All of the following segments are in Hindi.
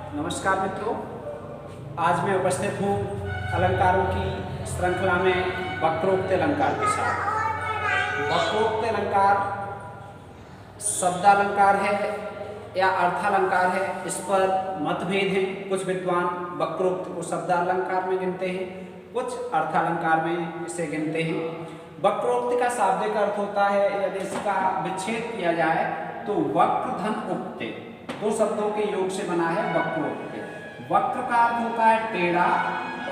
नमस्कार मित्रों, आज मैं उपस्थित हूँ अलंकारों की श्रृंखला में वक्रोक्त अलंकार के साथ। वक्रोक्त अलंकार शब्दालंकार है या अर्थालंकार है, इस पर मतभेद हैं। कुछ विद्वान वक्रोक्त को शब्दालंकार में गिनते हैं, कुछ अर्थालंकार में इसे गिनते हैं। वक्रोक्त का शाब्दिक अर्थ होता है, यदि इसका विच्छेद किया जाए तो वक्र धन उक्त, दो शब्दों के योग से बना है वक्रोक्त। वक्र का अर्थ होता है टेढ़ा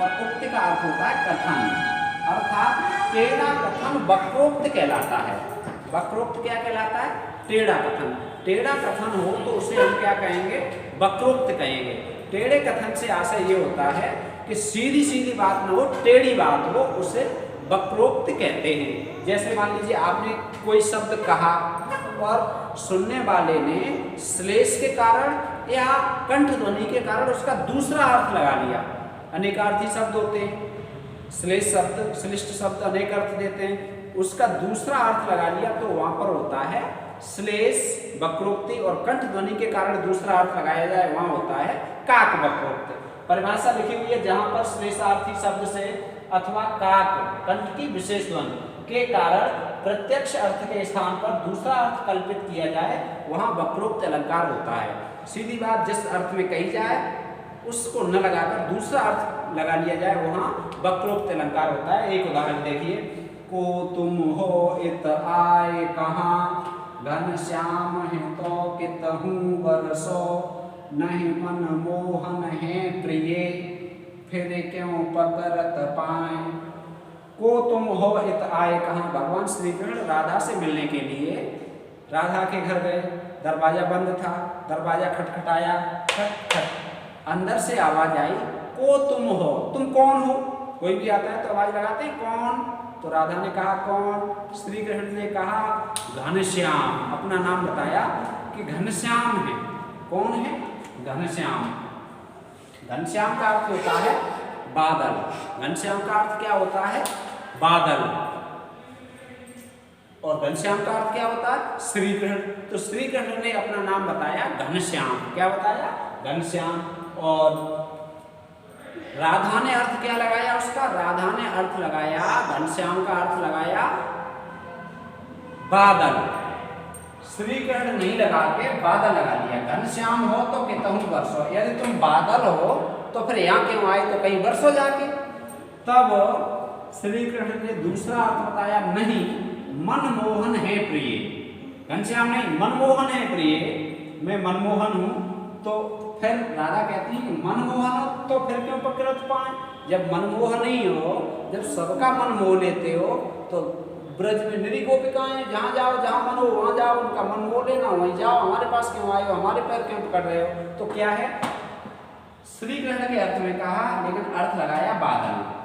और उक्त का अर्थ होता है कथन, अर्थात टेढ़ा कथन वक्रोक्त कहलाता है। वक्रोक्त क्या कहलाता है? टेढ़ा कथन। टेढ़ा कथन हो तो उसे हम क्या कहेंगे? वक्रोक्त कहेंगे। टेढ़े कथन से आशय ये होता है कि सीधी सीधी बात न हो, टेढ़ी बात हो, उसे वक्रोक्त कहते हैं। जैसे मान लीजिए आपने कोई शब्द कहा और सुनने वाले ने श्लेष के कारण या कंठ ध्वनि के कारण उसका दूसरा अर्थ लगा लिया। अनेकार्थी शब्द होते हैं, श्लेष शब्द, श्लिष्ट शब्द अनेक अर्थ देते हैं, उसका दूसरा अर्थ लगा लिया तो वहां पर होता है श्लेष वक्रोक्ति, और कंठ ध्वनि के कारण दूसरा अर्थ लगाया जाए वहां होता है काक वक्रोक्ति। परिभाषा लिखी हुई है, जहां पर श्लेषार्थी शब्द से अथवा काक कंठ की विशेष ध्वनि के कारण प्रत्यक्ष अर्थ के स्थान पर दूसरा अर्थ कल्पित किया जाए वहां वक्रोक्त अलंकार होता है। सीधी बात जिस अर्थ में कही जाए उसको न लगाकर दूसरा अर्थ लगा लिया जाए वहां वक्रोक्त अलंकार होता है। एक उदाहरण देखिए, को तुम हो इत आए कहाँ, घन श्याम है तो कितहु बरसो, नहीं मन मोहन है प्रिय, फिर क्यों पकड़त पाए। को तुम हो इत आए कहाँ, भगवान श्री कृष्ण राधा से मिलने के लिए राधा के घर गए। दरवाजा बंद था, दरवाजा खटखटाया, खट खट, अंदर से आवाज आई, को तुम हो, तुम कौन हो? कोई भी आता है तो आवाज लगाते हैं कौन, तो राधा ने कहा कौन, श्री कृष्ण ने कहा घनश्याम, अपना नाम बताया कि घनश्याम है। कौन है? घनश्याम। घनश्याम का अर्थ होता है बादल। घनश्याम का अर्थ क्या होता है? बादल। और घनश्याम का अर्थ क्या होता है? श्री कृष्ण। तो श्री कृष्ण ने अपना नाम बताया घनश्याम। क्या बताया? घनश्याम। और राधा ने अर्थ क्या लगाया उसका? राधा ने अर्थ लगाया, घनश्याम का अर्थ लगाया बादल। श्री कृष्ण नहीं लगा के बादल लगा लिया। घनश्याम हो तो कितहु वर्षो, यदि तुम बादल हो तो फिर यहाँ क्यों आए, तो कहीं वर्षो जाके। तब श्री कृष्ण ने दूसरा अर्थ बताया, नहीं मनमोहन है प्रिय। घनश्याम नहीं, मनमोहन है प्रिय, मैं मनमोहन हूं। तो फिर राधा कहती है कि मनमोहन हो तो फिर क्यों पकड़त पाए। जब मनमोहन ही हो, जब सबका मन मोह लेते हो, तो ब्रज में निरी गोपिकाएं, जहाँ जाओ जहाँ मन हो वहाँ जाओ, उनका मन मोह लेना, वहीं जाओ, हमारे पास क्यों आए हो, हमारे पैर क्यों पकड़ रहे हो। तो क्या है? श्री कृष्ण के अर्थ में कहा लेकिन अर्थ लगाया बादल।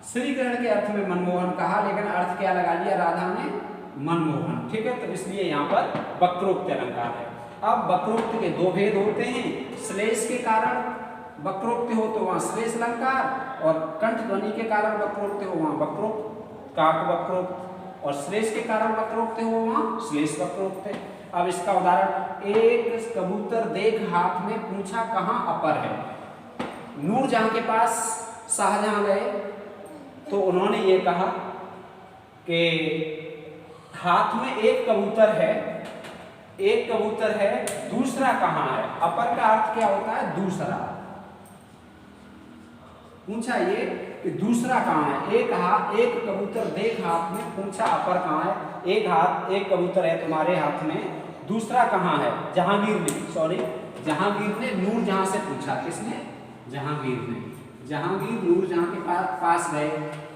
श्री कृष्ण के अर्थ में मनमोहन कहा लेकिन अर्थ क्या लगा लिया राधा ने? मनमोहन। ठीक है, तो इसलिए यहाँ पर वक्रोक्त अलंकार है। अब वक्रोक्त के दो भेद होते हैं, श्लेष के कारण वक्रोक्त हो तो वहाँ श्लेष अलंकार, और कंठ ध्वनि के कारण वक्रोक्त हो वहाँ वक्रोक्त काक वक्रोक्त, और श्लेष के कारण वक्रोक्त हो वहाँ श्लेष वक्रोक्त है। अब इसका उदाहरण, एक कबूतर देख हाथ में पूछा कहाँ अपर है। नूरजहां के पास शाहजहां गए तो उन्होंने ये कहा कि हाथ में एक कबूतर है, एक कबूतर है, दूसरा कहाँ है। अपर का अर्थ क्या होता है? दूसरा। पूछा ये कि दूसरा कहाँ है। एक कबूतर देख हाथ में पूछा अपर कहाँ है। एक कबूतर है तुम्हारे हाथ में, दूसरा कहाँ है? जहांगीर ने नूरजहां से पूछा। किसने? जहांगीर ने। जहांगीर नूरजहां के पास गए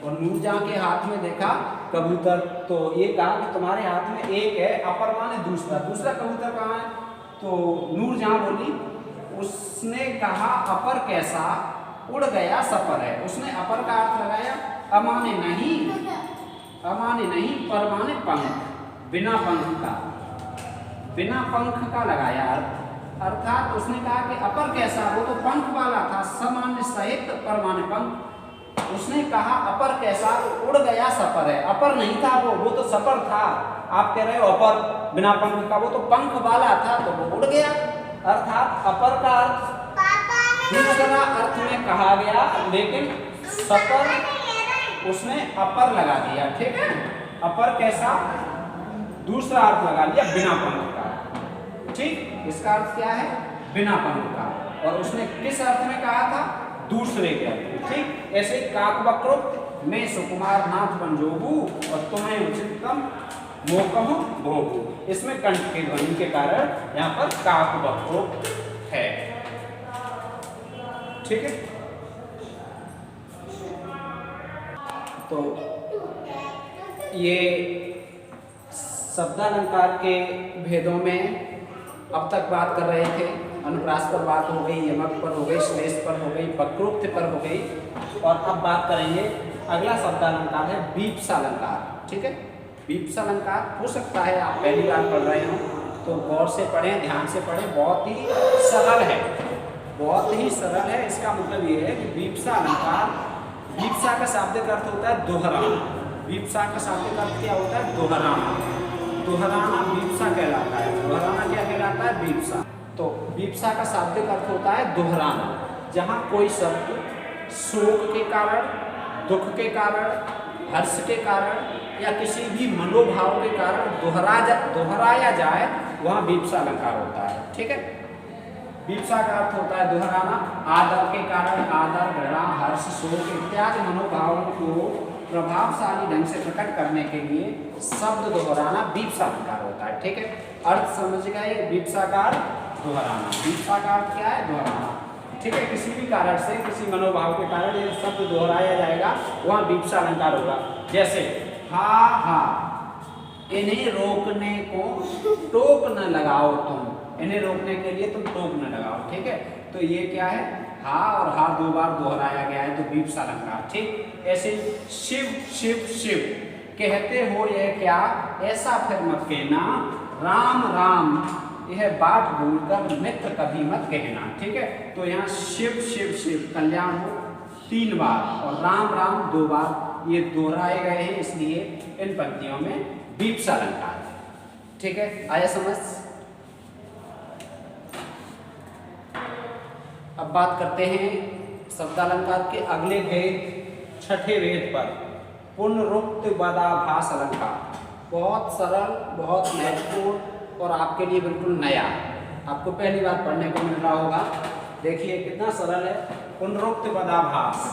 और नूरजहां के हाथ में देखा कबूतर, तो ये कहा कि तुम्हारे हाथ में एक है, अपर माने दूसरा, दूसरा कबूतर कहाँ है? तो नूरजहां बोली, उसने कहा अपर कैसा, उड़ गया सफर है। उसने अपर का अर्थ लगाया अमाने नहीं, पर माने पंख, बिना पंख का, बिना पंख का लगाया अर्थ। अर्थात उसने कहा कि अपर कैसा, वो तो पंख वाला था, सामान्य सहित पर माने पंख। उसने कहा अपर कैसा, उड़ गया सफर है। अपर नहीं था वो तो सफर था। आप कह रहे हो अपर बिना पंख का, वो तो पंख वाला था तो वो उड़ गया। अर्थात अपर का अर्थ दूसरा अर्थ में कहा गया, लेकिन सपर उसने अपर लगा दिया, ठीक है। अपर कैसा, दूसरा अर्थ लगा लिया बिना पंख का, ठीक। इसका अर्थ क्या है, बिना पंख का, और उसने किस अर्थ में कहा था, दूसरे के अर्थ में, ठीक। ऐसे काक वक्रोक्त में सुकुमार नाथ पंजोबू और तुम्हें उचितम मोकहु भोगू, इसमें कंठ के ध्वनि के कारण यहाँ पर काक वक्रोक्त है, ठीक है। तो ये शब्दालंकार के भेदों में अब तक बात कर रहे थे। अनुप्रास पर बात हो गई, यमक पर हो गई, श्लेष पर हो गई, वक्रोक्त पर हो गई, और अब बात करेंगे अगला शब्दालंकार है वीप्सालंकार, ठीक है। वीप्सालंकार हो सकता है आप पहली बार पढ़ रहे हो तो गौर से पढ़ें, ध्यान से पढ़ें, बहुत ही सरल है, बहुत ही सरल है। इसका मतलब ये है कि वीप्सालंकार, वीप्सा का शाब्दिक अर्थ होता है दोहराना, वीप्सा का शाब्दिक अर्थ क्या होता है, दोहराना, दोहराना वीप्सा कहलाता है, दोहराना क्या कहलाता है, वीप्सा। तो वीप्सा का शाब्दिक अर्थ होता है दोहराना, जहाँ कोई शब्द शोक के कारण, दुख के कारण, हर्ष के कारण या किसी भी मनोभाव के कारण दोहराया जाए, वहाँ वीप्सालंकार होता है, ठीक है। वीप्सा का अर्थ होता है दोहराना, आदर के कारण, आदर, घृणा, हर्ष, शोक इत्यादि मनोभावों को प्रभावशाली ढंग से प्रकट करने के लिए शब्द दोहराना वीप्सालंकार होता है, ठीक है। अर्थ समझ गए, वीप्सा का अर्थ दोहराना, वीप्सा का अर्थ क्या है, दोहराना, ठीक है। किसी भी कारण से, किसी मनोभाव के कारण ये शब्द दोहराया जाएगा, वहाँ वीप्सालंकार होगा। जैसे हा हा, इन्हें रोकने को टोक न लगाओ तुम, इन्हें रोकने के लिए तुम टोक न लगाओ, ठीक है। तो ये क्या है, हा और हा दो बार दोहराया गया है, तो वीप्सालंकार, ठीक। ऐसे शिव शिव शिव, कहते हो यह क्या, ऐसा फिर मत कहना, राम राम यह बात भूलकर मित्र कभी मत कहना, ठीक है। तो यहाँ शिव शिव शिव कल्याण हो 3 बार और राम राम 2 बार ये दोहराए गए हैं, इसलिए इन पंक्तियों में वीप्सालंकार है, ठीक है। आया समझ। अब बात करते हैं शब्दालंकार के अगले भेद, छठे भेद पर, पुनरुक्त पदाभास अलंकार। बहुत सरल, बहुत महत्वपूर्ण और आपके लिए बिल्कुल नया, आपको पहली बार पढ़ने को मिल रहा होगा। देखिए कितना सरल है। पुनरुक्त पदाभास,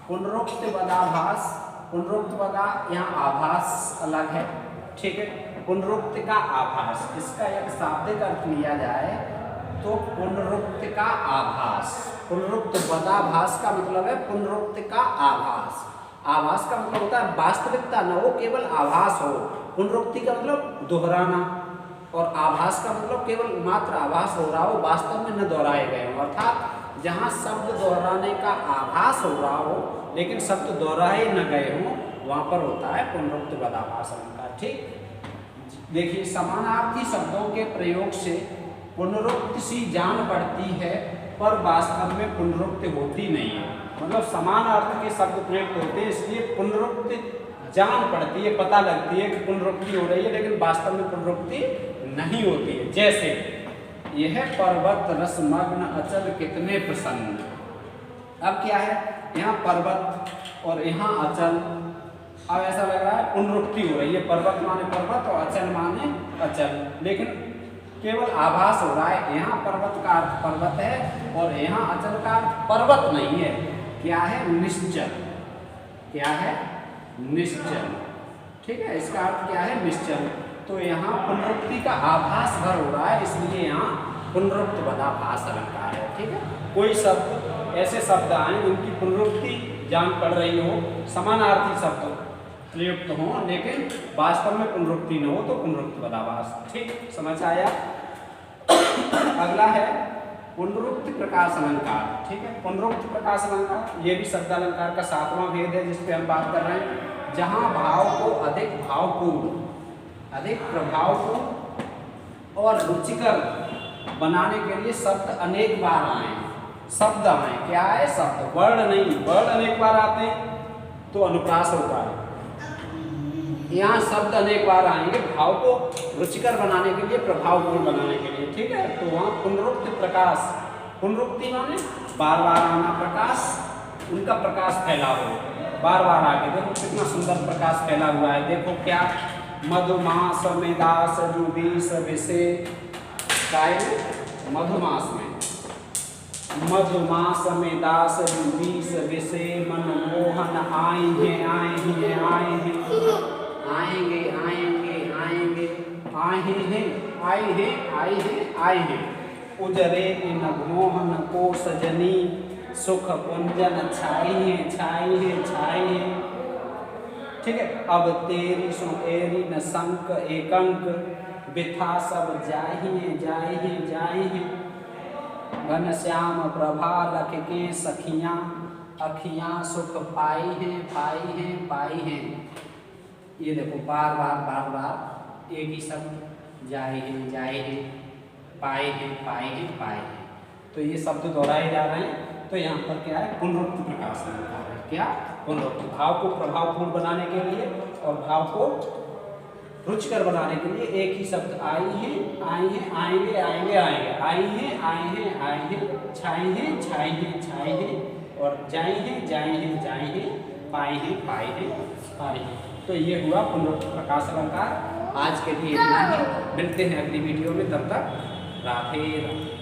पुनरुक्त पदाभास, पुनरुक्त पदा यहाँ आभास अलग है, ठीक है। पुनरुक्त का आभास, इसका एक शाब्दिक अर्थ लिया जाए तो पुनरुक्त का आभास, पुनरुक्त पदाभास का मतलब है पुनरुक्त का आभास। आभास का मतलब होता है वास्तविकता न हो, केवल आभास हो। पुनरुक्ति का मतलब दोहराना, और आभास का मतलब केवल मात्र आभास हो रहा हो, वास्तव में न दोहराए गए हो। अर्थात जहाँ शब्द दोहराने का आभास हो रहा हो लेकिन शब्द दोहराए न गए हों, वहाँ पर होता है पुनरुक्त पदाभास अलंकार, ठीक। देखिए समानार्थी शब्दों के प्रयोग से पुनरुक्ति सी जान पड़ती है, पर वास्तव में पुनरुक्ति होती नहीं है। मतलब समान अर्थ के शब्द प्रयुक्त होते हैं, इसलिए पुनरुक्ति जान पड़ती है, पता लगती है कि पुनरुक्ति हो रही है, लेकिन वास्तव में पुनरुक्ति नहीं होती है। जैसे यह पर्वत रसमग्न अचल कितने प्रसन्न। अब क्या है, यहाँ पर्वत और यहाँ अचल, अब ऐसा लग रहा है पुनरुक्ति हो रही है। पर्वत माने पर्वत और अचल माने अचल, लेकिन केवल आभास हो रहा है। यहाँ पर्वत का अर्थ पर्वत है और यहाँ अचल का अर्थ पर्वत नहीं है। क्या है, निश्चल। क्या है, निश्चल, ठीक है। इसका अर्थ क्या है, निश्चल। तो यहाँ पुनरुक्ति का आभास भर हो रहा है, इसलिए यहाँ पुनरुक्त पदाभास अलंकार है, ठीक है। कोई शब्द, ऐसे शब्द आए जिनकी पुनरुक्ति जान पड़ रही हो, समानार्थी शब्द प्रयुक्त हो लेकिन वास्तव में पुनरुक्ति न हो, तो पुनरुक्त पदाभास, ठीक। समझ आया। अगला है पुनरुक्त प्रकाश अलंकार, ठीक है। पुनरुक्त प्रकाश अलंकार ये भी शब्दालंकार का 7वां भेद है जिस पे हम बात कर रहे हैं। जहाँ भाव को अधिक भावपूर्ण, अधिक प्रभावपूर्ण और रुचिकर बनाने के लिए शब्द अनेक बार आए, शब्द आए। क्या है, शब्द, वर्ण नहीं। वर्ण अनेक बार आते हैं तो अनुप्रास होता है। यहाँ शब्द अनेक बार आएंगे भाव को रुचिकर बनाने के लिए, प्रभावपूर्ण बनाने के लिए, ठीक है। तो वहाँ पुनरुक्त प्रकाश पुनरुक्ति माने बार बार आना प्रकाश, उनका प्रकाश फैला हो, बार बार आके देखो कितना सुंदर प्रकाश फैला हुआ है। देखो क्या मधुमास में दास जुबीस विषे काय मधुमास में, मधुमास में दास जुबीस विषे मनमोहन आए हैं आए हैं आए हैं आएंगे आएंगे आएंगे आए हैं आए हैं आए हैं आए हैं उजरे इन मोहन को सजनी सुख कुंजन छाई है छाई है छाई है। ठीक है, अब तेरी सो एरी न संक एकंक बिथा सब जाहिए जाहिए जाहिए घन श्याम प्रभा लख के सखियाँ अखियाँ सुख पाई हैं पाई हैं पाई हैं। ये देखो बार बार एक ही शब्द जाए हैं पाए हैं पाए हैं पाए हैं, तो ये शब्द दोहराए जा रहे हैं। तो यहाँ पर क्या है, पुनरुक्ति प्रकाश अलंकार है। क्या पुनरुक्ति, भाव को प्रभावपूर्ण बनाने के लिए और भाव को रुचिकर बनाने के लिए एक ही शब्द आई हैं आएंगे आएंगे आएंगे आई हैं आए हैं आए हैं छाई हैं छाई हैं छाई हैं और जाए हैं पाए हैं पाए हैं पाए हैं। तो ये हुआ पुनरुक्ति प्रकाश अलंकार। आज के लिए इतना ही, मिलते हैं अगली वीडियो में, तब तक राधे राधे।